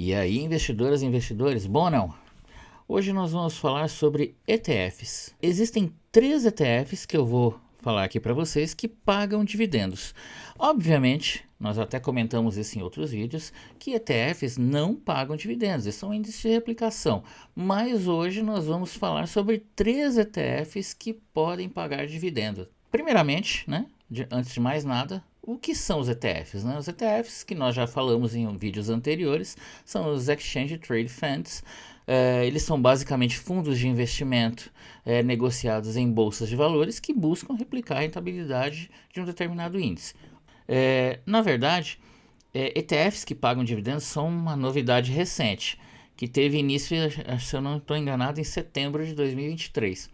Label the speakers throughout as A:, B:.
A: E aí, investidoras e investidores? Bom, não. Hoje nós vamos falar sobre ETFs. Existem 3 ETFs que eu vou falar aqui para vocês que pagam dividendos. Obviamente, nós até comentamos isso em outros vídeos, que ETFs não pagam dividendos, eles são índices de replicação. Mas hoje nós vamos falar sobre 3 ETFs que podem pagar dividendos. Primeiramente, antes de mais nada, o que são os ETFs? Os ETFs, que nós já falamos em vídeos anteriores, são os Exchange Trade Funds. Eles são basicamente fundos de investimento negociados em bolsas de valores que buscam replicar a rentabilidade de um determinado índice. Na verdade, ETFs que pagam dividendos são uma novidade recente, que teve início, se eu não estou enganado, em setembro de 2023.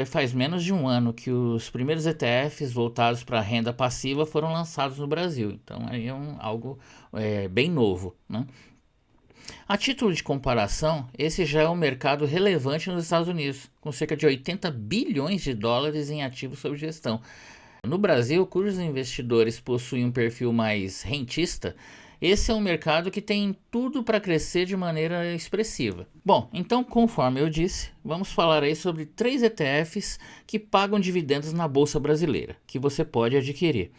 A: Faz menos de um ano que os primeiros ETFs voltados para a renda passiva foram lançados no Brasil. Então aí é algo bem novo, né? A título de comparação, esse já é um mercado relevante nos Estados Unidos, com cerca de 80 bilhões de dólares em ativos sob gestão. No Brasil, cujos investidores possuem um perfil mais rentista, esse é um mercado que tem tudo para crescer de maneira expressiva. Bom, então, conforme eu disse, vamos falar aí sobre 3 ETFs que pagam dividendos na Bolsa Brasileira, que você pode adquirir.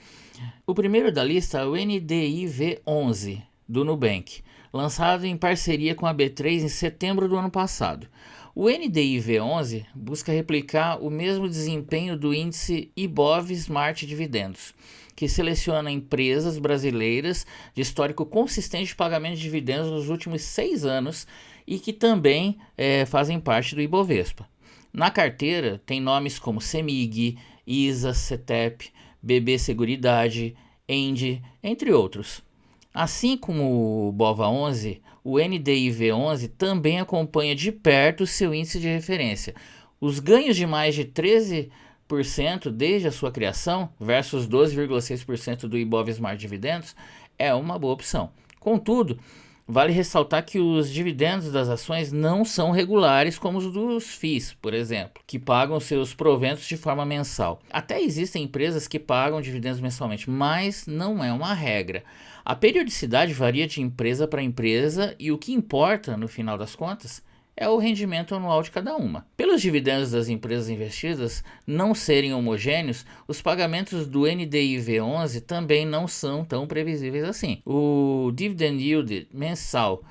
A: O primeiro da lista é o NDIV11, do Nubank, lançado em parceria com a B3 em setembro do ano passado. O NDIV11 busca replicar o mesmo desempenho do índice Ibov Smart Dividendos, que seleciona empresas brasileiras de histórico consistente de pagamento de dividendos nos últimos 6 anos e que também fazem parte do Ibovespa. Na carteira tem nomes como CEMIG, ISA, CETEP, BB Seguridade, ENDE, entre outros. Assim como o BOVA11, o NDIV11 também acompanha de perto seu índice de referência. Os ganhos de mais de 13% desde a sua criação, versus 12,6% do Ibov Smart Dividendos, é uma boa opção. Contudo, vale ressaltar que os dividendos das ações não são regulares como os dos FIIs, por exemplo, que pagam seus proventos de forma mensal. Até existem empresas que pagam dividendos mensalmente, mas não é uma regra. A periodicidade varia de empresa para empresa e o que importa, no final das contas, é o rendimento anual de cada uma. Pelos dividendos das empresas investidas não serem homogêneos, os pagamentos do NDIV11 também não são tão previsíveis assim. O dividend yield mensal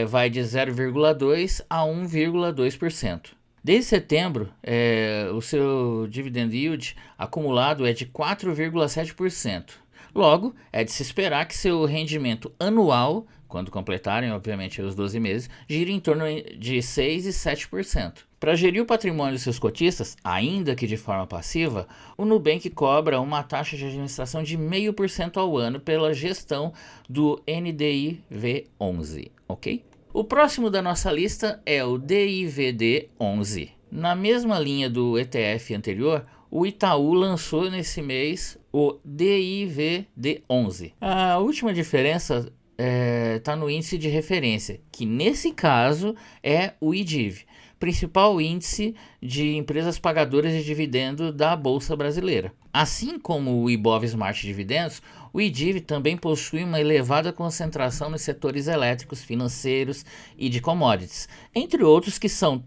A: vai de 0,2% a 1,2%. Desde setembro, o seu dividend yield acumulado é de 4,7%. Logo, é de se esperar que seu rendimento anual, quando completarem, obviamente, os 12 meses, gire em torno de 6% e 7%. Para gerir o patrimônio dos seus cotistas, ainda que de forma passiva, o Nubank cobra uma taxa de administração de 0,5% ao ano pela gestão do NDIV11, ok? O próximo da nossa lista é o DIVD11. Na mesma linha do ETF anterior, o Itaú lançou nesse mês o DIVD11. A última diferença está no índice de referência, que nesse caso é o IDIV, principal índice de empresas pagadoras de dividendo da Bolsa Brasileira. Assim como o Ibov Smart Dividendos, o IDIV também possui uma elevada concentração nos setores elétricos, financeiros e de commodities, entre outros que são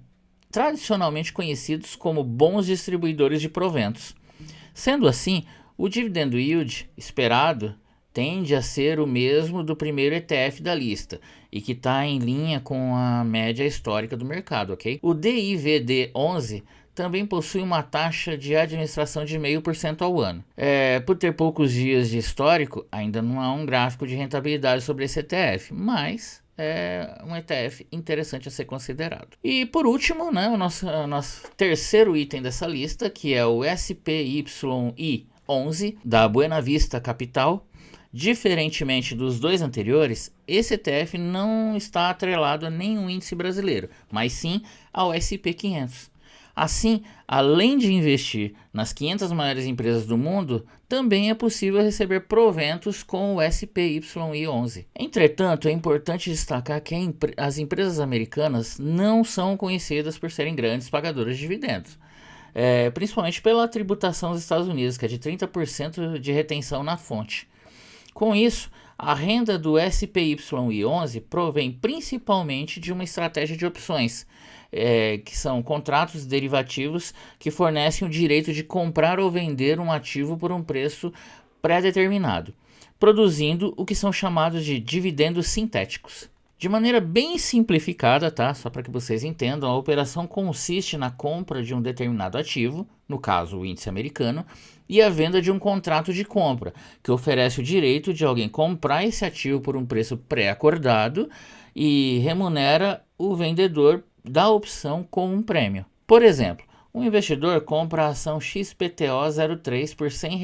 A: tradicionalmente conhecidos como bons distribuidores de proventos. Sendo assim, o dividend yield esperado tende a ser o mesmo do primeiro ETF da lista e que está em linha com a média histórica do mercado, ok? O DIVD11 também possui uma taxa de administração de 0,5% ao ano. Por ter poucos dias de histórico, ainda não há um gráfico de rentabilidade sobre esse ETF, mas é um ETF interessante a ser considerado. E por último, o nosso terceiro item dessa lista, que é o SPYI11 da Buena Vista Capital. Diferentemente dos dois anteriores, esse ETF não está atrelado a nenhum índice brasileiro, mas sim ao SP500. Assim, além de investir nas 500 maiores empresas do mundo, também é possível receber proventos com o SPYI11. Entretanto, é importante destacar que as empresas americanas não são conhecidas por serem grandes pagadoras de dividendos, principalmente pela tributação dos Estados Unidos, que é de 30% de retenção na fonte. Com isso, a renda do SPY11 provém principalmente de uma estratégia de opções, que são contratos derivativos que fornecem o direito de comprar ou vender um ativo por um preço pré-determinado, produzindo o que são chamados de dividendos sintéticos. De maneira bem simplificada, tá? Só para que vocês entendam, a operação consiste na compra de um determinado ativo, no caso o índice americano, e a venda de um contrato de compra, que oferece o direito de alguém comprar esse ativo por um preço pré-acordado e remunera o vendedor da opção com um prêmio. Por exemplo, um investidor compra a ação XPTO03 por R$ 100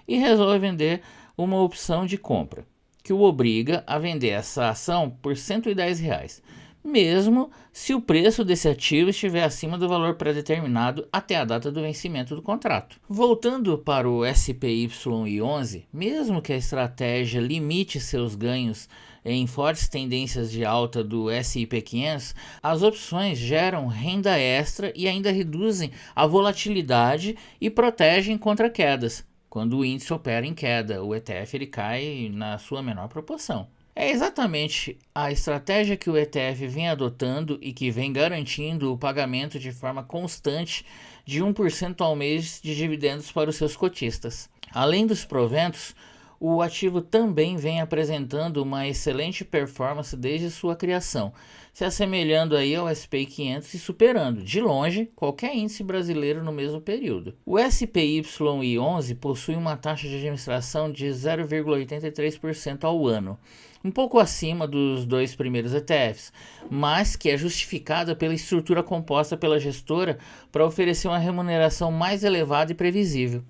A: e resolve vender uma opção de compra que o obriga a vender essa ação por R$ 110, mesmo se o preço desse ativo estiver acima do valor pré-determinado até a data do vencimento do contrato. Voltando para o SPY11, mesmo que a estratégia limite seus ganhos em fortes tendências de alta do S&P 500, as opções geram renda extra e ainda reduzem a volatilidade e protegem contra quedas. Quando o índice opera em queda, o ETF ele cai na sua menor proporção. É exatamente a estratégia que o ETF vem adotando e que vem garantindo o pagamento de forma constante de 1% ao mês de dividendos para os seus cotistas. Além dos proventos, o ativo também vem apresentando uma excelente performance desde sua criação, se assemelhando aí ao S&P 500 e superando, de longe, qualquer índice brasileiro no mesmo período. O SPY11 possui uma taxa de administração de 0,83% ao ano, um pouco acima dos dois primeiros ETFs, mas que é justificada pela estrutura composta pela gestora para oferecer uma remuneração mais elevada e previsível.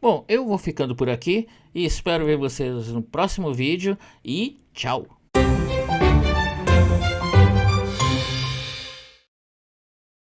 A: Bom, eu vou ficando por aqui e espero ver vocês no próximo vídeo e tchau!